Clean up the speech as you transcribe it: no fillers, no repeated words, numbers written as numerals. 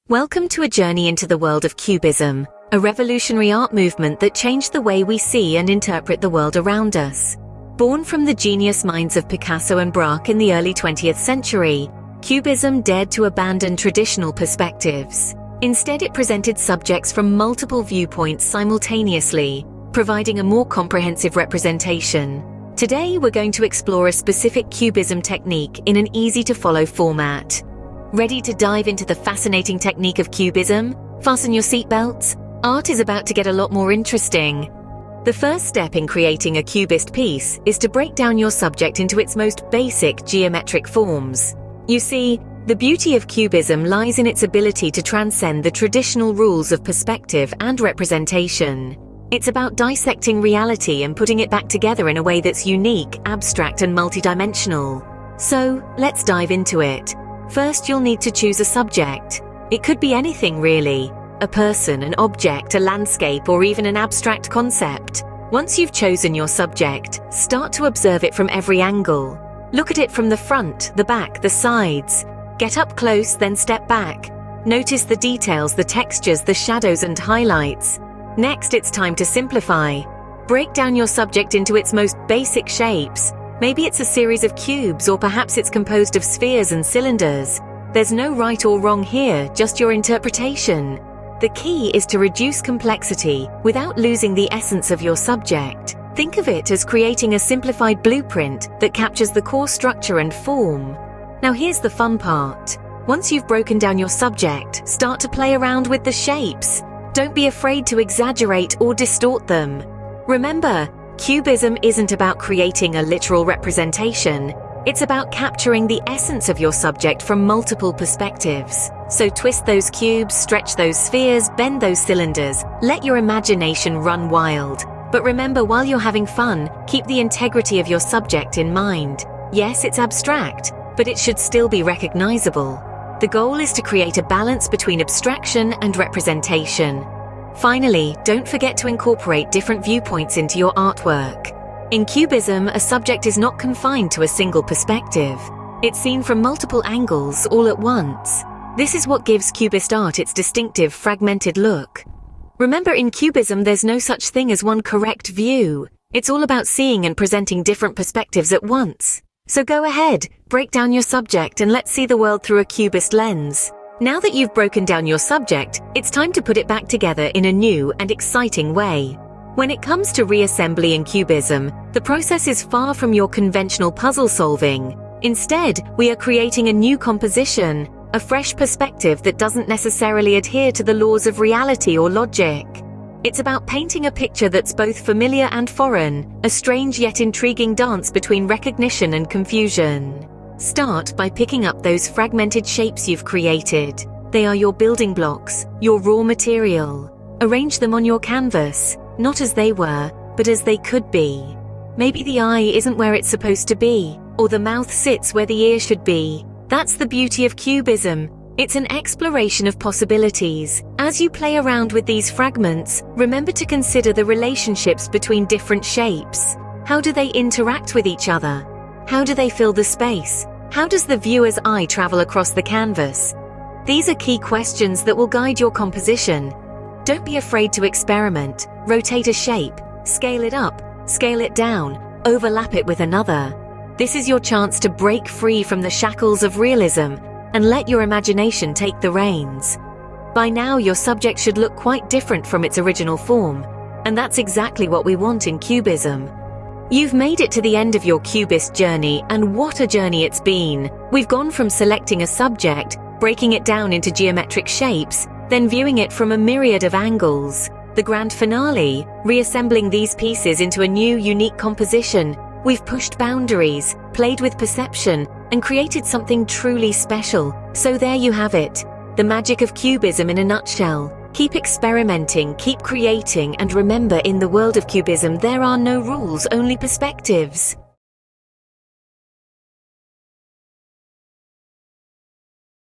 Welcome to a journey into the world of Cubism, a revolutionary art movement that changed the way we see and interpret the world around us. Born from the genius minds of Picasso and Braque in the early 20th century, Cubism dared to abandon traditional perspectives. Instead, it presented subjects from multiple viewpoints simultaneously, providing a more comprehensive representation. Today, we're going to explore a specific Cubism technique in an easy-to-follow format. Ready to dive into the fascinating technique of Cubism? Fasten your seatbelts. Art is about to get a lot more interesting. The first step in creating a Cubist piece is to break down your subject into its most basic geometric forms. You see, the beauty of Cubism lies in its ability to transcend the traditional rules of perspective and representation. It's about dissecting reality and putting it back together in a way that's unique, abstract, and multidimensional. So, let's dive into it. First, you'll need to choose a subject. It could be anything, really. A person, an object, a landscape, or even an abstract concept. Once you've chosen your subject, start to observe it from every angle. Look at it from the front, the back, the sides. Get up close, then step back. Notice the details, the textures, the shadows and highlights. Next, it's time to simplify. Break down your subject into its most basic shapes. Maybe it's a series of cubes, or perhaps it's composed of spheres and cylinders. There's no right or wrong here, just your interpretation. The key is to reduce complexity without losing the essence of your subject. Think of it as creating a simplified blueprint that captures the core structure and form. Now here's the fun part. Once you've broken down your subject, start to play around with the shapes. Don't be afraid to exaggerate or distort them. Remember, Cubism isn't about creating a literal representation. It's about capturing the essence of your subject from multiple perspectives. So twist those cubes, stretch those spheres, bend those cylinders. Let your imagination run wild. But remember, while you're having fun, keep the integrity of your subject in mind. Yes, it's abstract, but it should still be recognizable. The goal is to create a balance between abstraction and representation. Finally, don't forget to incorporate different viewpoints into your artwork. In Cubism, a subject is not confined to a single perspective. It's seen from multiple angles all at once. This is what gives Cubist art its distinctive, fragmented look. Remember, in Cubism, there's no such thing as one correct view. It's all about seeing and presenting different perspectives at once. So go ahead, break down your subject and let's see the world through a Cubist lens. Now that you've broken down your subject, it's time to put it back together in a new and exciting way. When it comes to reassembly in Cubism, the process is far from your conventional puzzle solving. Instead, we are creating a new composition, a fresh perspective that doesn't necessarily adhere to the laws of reality or logic. It's about painting a picture that's both familiar and foreign, a strange yet intriguing dance between recognition and confusion. Start by picking up those fragmented shapes you've created. They are your building blocks, your raw material. Arrange them on your canvas, not as they were, but as they could be. Maybe the eye isn't where it's supposed to be, or the mouth sits where the ear should be. That's the beauty of Cubism. It's an exploration of possibilities. As you play around with these fragments, remember to consider the relationships between different shapes. How do they interact with each other? How do they fill the space? How does the viewer's eye travel across the canvas? These are key questions that will guide your composition. Don't be afraid to experiment. Rotate a shape, scale it up, scale it down, overlap it with another. This is your chance to break free from the shackles of realism and let your imagination take the reins. By now, your subject should look quite different from its original form, and that's exactly what we want in Cubism. You've made it to the end of your Cubist journey, and what a journey it's been. We've gone from selecting a subject, breaking it down into geometric shapes, then viewing it from a myriad of angles. The grand finale, reassembling these pieces into a new, unique composition. We've pushed boundaries, played with perception, and created something truly special. So there you have it, the magic of Cubism in a nutshell. Keep experimenting, keep creating, and remember, in the world of Cubism, there are no rules, only perspectives.